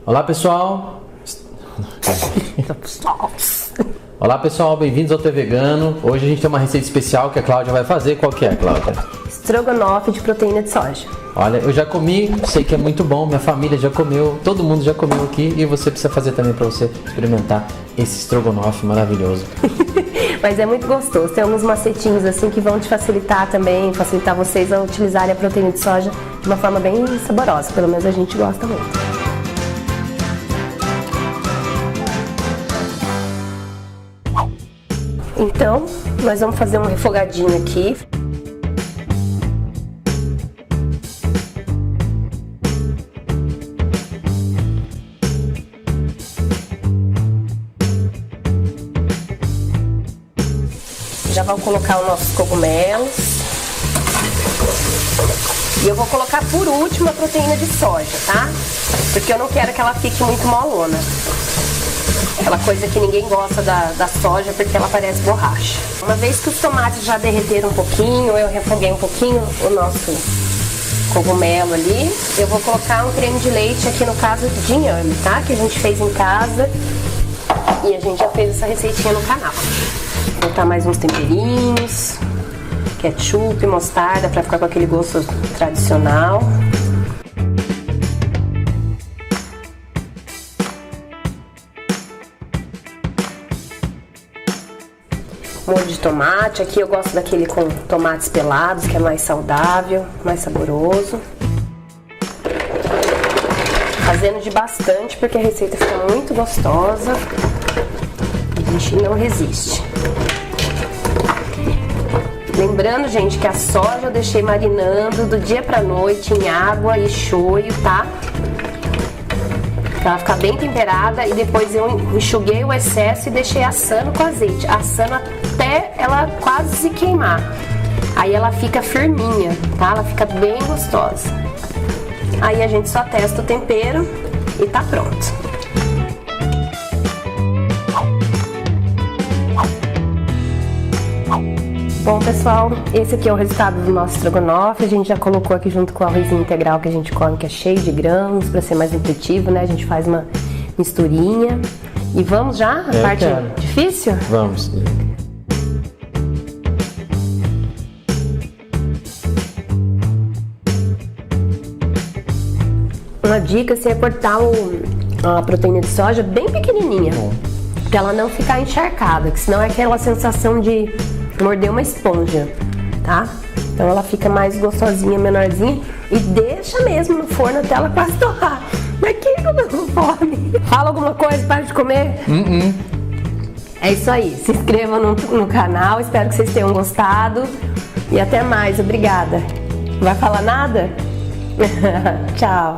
Olá pessoal! Olá pessoal, bem-vindos ao Tê Vegano. Hoje a gente tem uma receita especial que a Cláudia vai fazer. Qual que é, Cláudia? Estrogonofe de proteína de soja. Olha, eu já comi, sei que é muito bom, minha família já comeu, todo mundo já comeu aqui e você precisa fazer também para você experimentar esse estrogonofe maravilhoso. Mas é muito gostoso, tem alguns macetinhos assim que vão te facilitar também, facilitar vocês a utilizarem a proteína de soja de uma forma bem saborosa, pelo menos a gente gosta muito. Então, nós vamos fazer um refogadinho aqui. Já vamos colocar os nossos cogumelos. E eu vou colocar por último a proteína de soja, tá? Porque eu não quero que ela fique muito molona. Aquela coisa que ninguém gosta da soja porque ela parece borracha. Uma vez que os tomates já derreteram um pouquinho, eu refoguei um pouquinho o nosso cogumelo ali, eu vou colocar um creme de leite aqui no caso de inhame, tá? Que a gente fez em casa e a gente já fez essa receitinha no canal. Vou botar mais uns temperinhos, ketchup, mostarda para ficar com aquele gosto tradicional. Molho de tomate, aqui eu gosto daquele com tomates pelados, que é mais saudável, mais saboroso. Fazendo de bastante, porque a receita fica muito gostosa. A gente não resiste. Lembrando, gente, que a soja eu deixei marinando do dia pra noite em água e shoyu, tá? Pra ela ficar bem temperada e depois eu enxuguei o excesso e deixei assando com azeite. Assando até ela quase se queimar. Aí ela fica firminha, tá? Ela fica bem gostosa. Aí a gente só testa o tempero e tá pronto. Bom, pessoal, esse aqui é o resultado do nosso estrogonofe. A gente já colocou aqui junto com o arrozinho integral que a gente come, que é cheio de grãos, para ser mais nutritivo, né? A gente faz uma misturinha. E vamos já? A parte difícil? Vamos. Uma dica assim, é cortar a proteína de soja bem pequenininha, para ela não ficar encharcada, que senão é aquela sensação de morder uma esponja, tá? Então ela fica mais gostosinha, menorzinha e deixa mesmo no forno até ela quase torrar. Mas que eu tô com fome? Fala alguma coisa para de comer? É isso aí, se inscrevam no canal, espero que vocês tenham gostado e até mais, obrigada. Não vai falar nada? Tchau!